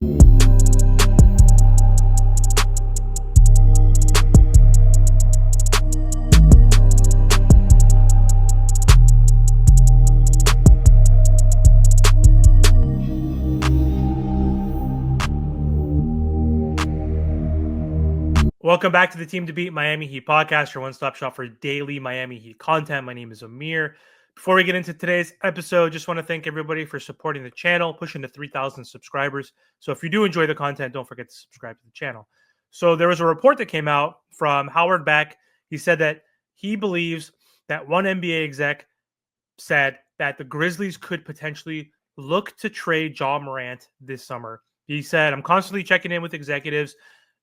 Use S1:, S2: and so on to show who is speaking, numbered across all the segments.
S1: Welcome back to the Team to Beat Miami Heat podcast, your one-stop shop for daily Miami Heat content. My name is Amir. Before we get into today's episode, just want to thank everybody for supporting the channel, pushing to 3,000 subscribers. So if you do enjoy the content, don't forget to subscribe to the channel. So there was a report that came out from Howard Beck. He said that he believes that one NBA exec said that the Grizzlies could potentially look to trade Ja Morant this summer. He said, I'm constantly checking in with executives,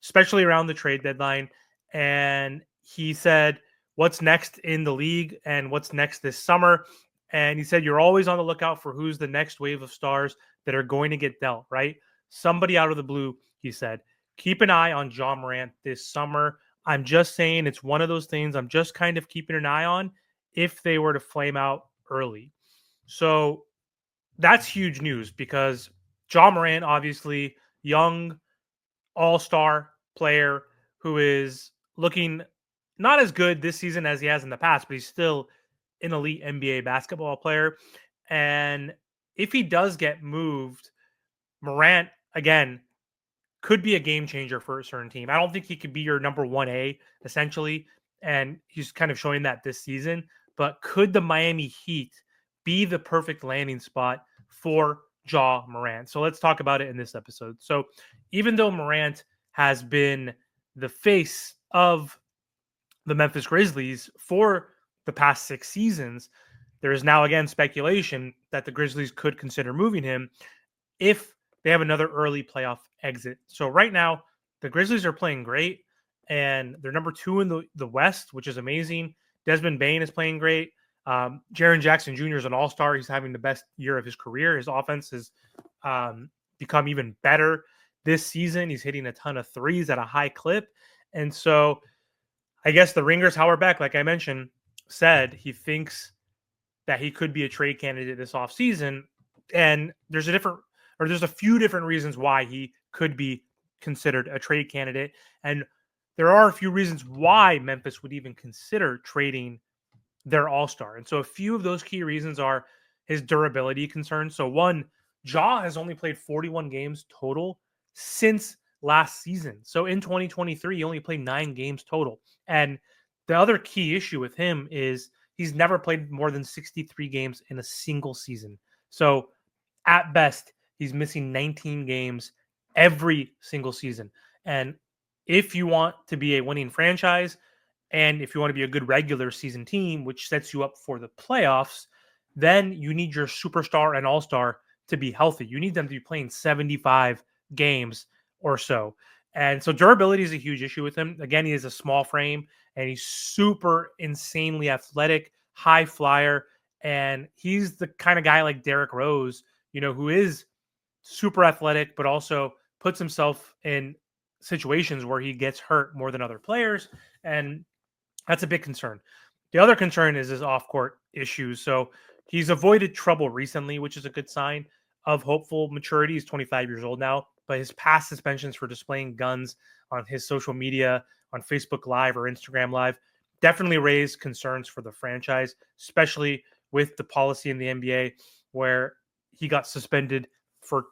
S1: especially around the trade deadline. And he said, what's next in the league and what's next this summer. And he said, you're always on the lookout for who's the next wave of stars that are going to get dealt, right? Somebody out of the blue, he said, keep an eye on Ja Morant this summer. I'm just saying it's one of those things I'm just kind of keeping an eye on if they were to flame out early. So that's huge news because Ja Morant, obviously, young, all-star player who is looking not as good this season as he has in the past, but he's still an elite NBA basketball player. And if he does get moved, Morant, again, could be a game changer for a certain team. I don't think he could be your number 1A, essentially. And he's kind of showing that this season. But could the Miami Heat be the perfect landing spot for Ja Morant? So let's talk about it in this episode. So even though Morant has been the face of the Memphis Grizzlies for the past 6 seasons, there is now again speculation that the Grizzlies could consider moving him if they have another early playoff exit. So right now, the Grizzlies are playing great, and they're number 2 in the West, which is amazing. Desmond Bane is playing great. Jaren Jackson Jr. is an all-star. He's having the best year of his career. His offense has become even better this season. He's hitting a ton of threes at a high clip. And so I guess the Ringers, Howard Beck, like I mentioned, said he thinks that he could be a trade candidate this offseason. And there's a few different reasons why he could be considered a trade candidate. And there are a few reasons why Memphis would even consider trading their all-star. And so a few of those key reasons are his durability concerns. So one, Ja has only played 41 games total since last season. So in 2023, he only played 9 games total. And the other key issue with him is he's never played more than 63 games in a single season. So at best, he's missing 19 games every single season. And if you want to be a winning franchise, and if you want to be a good regular season team, which sets you up for the playoffs, then you need your superstar and all-star to be healthy. You need them to be playing 75 games or so. And so durability is a huge issue with him. Again, he has a small frame and he's super insanely athletic, high flyer. And he's the kind of guy like Derrick Rose, who is super athletic, but also puts himself in situations where he gets hurt more than other players. And that's a big concern. The other concern is his off-court issues. So he's avoided trouble recently, which is a good sign of hopeful maturity. He's 25 years old now, but his past suspensions for displaying guns on his social media, on Facebook Live or Instagram Live, definitely raised concerns for the franchise, especially with the policy in the NBA where he got suspended for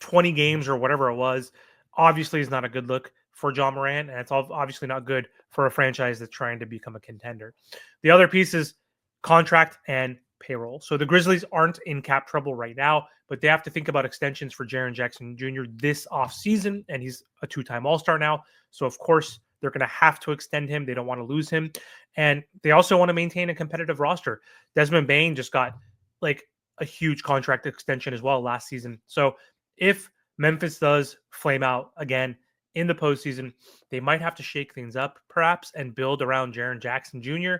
S1: 20 games or whatever it was. Obviously is not a good look for Ja Morant, and it's obviously not good for a franchise that's trying to become a contender. The other piece is contract and payroll. So the Grizzlies aren't in cap trouble right now, but they have to think about extensions for Jaren Jackson Jr. this offseason, and he's a 2-time All-Star now. So, of course, they're going to have to extend him. They don't want to lose him. And they also want to maintain a competitive roster. Desmond Bane just got like a huge contract extension as well last season. So if Memphis does flame out again in the postseason, they might have to shake things up perhaps and build around Jaren Jackson Jr.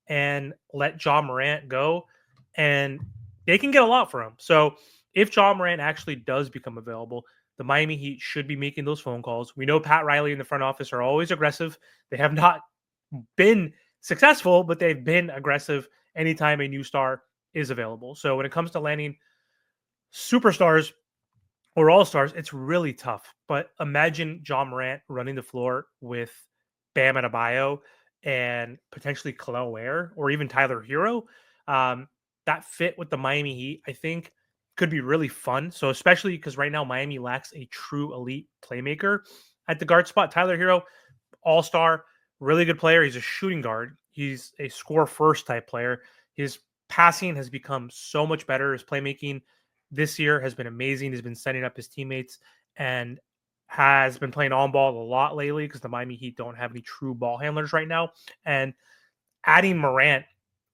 S1: and let Ja Morant go. And they can get a lot for him. So if Ja Morant actually does become available, the Miami Heat should be making those phone calls. We know Pat Riley in the front office are always aggressive. They have not been successful, but they've been aggressive anytime a new star is available. So when it comes to landing superstars or all stars, it's really tough. But imagine Ja Morant running the floor with Bam Adebayo and potentially Khalil Ware or even Tyler Hero. Um, that fit with the Miami Heat, I think, could be really fun. So especially because right now Miami lacks a true elite playmaker at the guard spot. Tyler Hero, all star, really good player. He's a shooting guard. He's a score first type player. His passing has become so much better. His playmaking this year has been amazing. He's been setting up his teammates and has been playing on ball a lot lately because the Miami Heat don't have any true ball handlers right now. And adding Morant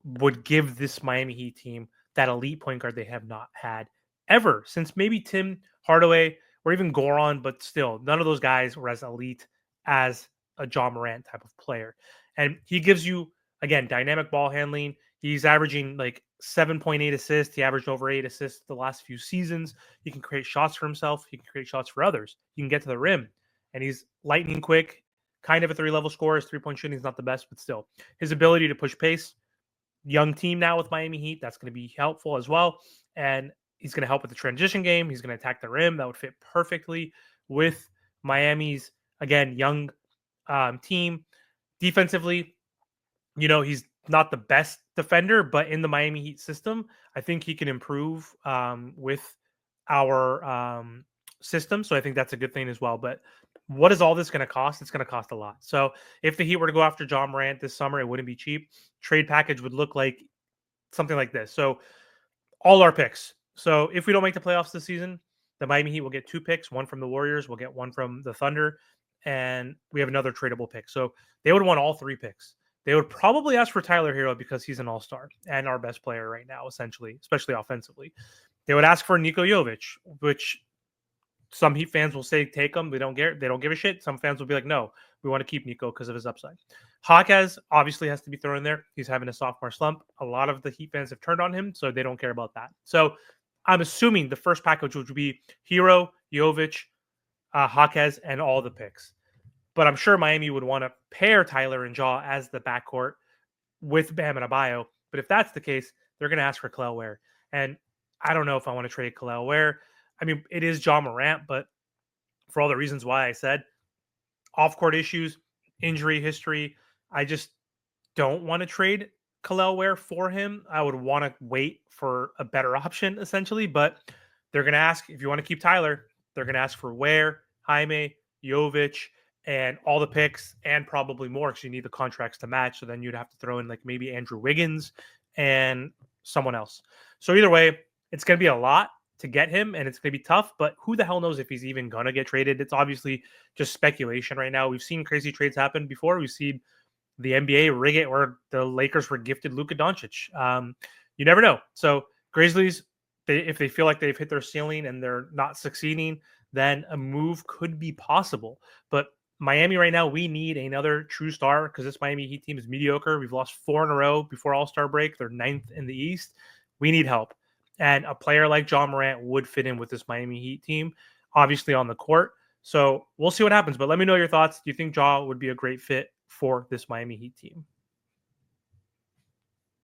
S1: would give this Miami Heat team that elite point guard they have not had ever since maybe Tim Hardaway or even Goran, but still, none of those guys were as elite as a Ja Morant type of player. And he gives you, again, dynamic ball handling. He's averaging like 7.8 assists. He averaged over 8 assists the last few seasons. He can create shots for himself. He can create shots for others. He can get to the rim. And he's lightning quick, kind of a three-level scorer. His three-point shooting is not the best, but still. His ability to push pace, young team now with Miami Heat, that's going to be helpful as well. And he's going to help with the transition game. He's going to attack the rim. That would fit perfectly with Miami's, again, young team. Defensively, he's not the best defender, but in the Miami Heat system, I think he can improve with our system. So I think that's a good thing as well. But what is all this going to cost? It's going to cost a lot. So if the Heat were to go after Ja Morant this summer, it wouldn't be cheap. Trade package would look like something like this. So all our picks. So if we don't make the playoffs this season, the Miami Heat will get 2 picks, one from the Warriors, we'll get one from the Thunder, and we have another tradable pick. So they would want all 3 picks. They would probably ask for Tyler Hero because he's an all-star and our best player right now, essentially, especially offensively. They would ask for Niko Jovic, which some Heat fans will say take him. They don't give a shit. Some fans will be like, no, we want to keep Nico because of his upside. Hawkes obviously has to be thrown in there. He's having a sophomore slump. A lot of the Heat fans have turned on him, so they don't care about that. So I'm assuming the first package would be Hero, Jovic, Hawkes, and all the picks. But I'm sure Miami would want to pair Tyler and Ja as the backcourt with Bam and Adebayo. But if that's the case, they're going to ask for Khalil Ware. And I don't know if I want to trade Khalil Ware. I mean, it is Ja Morant, but for all the reasons why I said, off-court issues, injury history, I just don't want to trade Khalil Ware for him. I would want to wait for a better option, essentially. But they're going to ask, if you want to keep Tyler, they're going to ask for Ware, Jaime, Jovic, and all the picks, and probably more because you need the contracts to match. So then you'd have to throw in like maybe Andrew Wiggins and someone else. So either way, it's going to be a lot to get him, and it's going to be tough, but who the hell knows if he's even going to get traded? It's obviously just speculation right now. We've seen crazy trades happen before. We've seen the NBA rig it where the Lakers were gifted Luka Doncic. You never know. So Grizzlies, if they feel like they've hit their ceiling and they're not succeeding, then a move could be possible. But Miami right now, we need another true star because this Miami Heat team is mediocre. We've lost 4 in a row before All-Star break. They're 9th in the East. We need help. And a player like Ja Morant would fit in with this Miami Heat team, obviously on the court. So we'll see what happens. But let me know your thoughts. Do you think Ja would be a great fit for this Miami Heat team?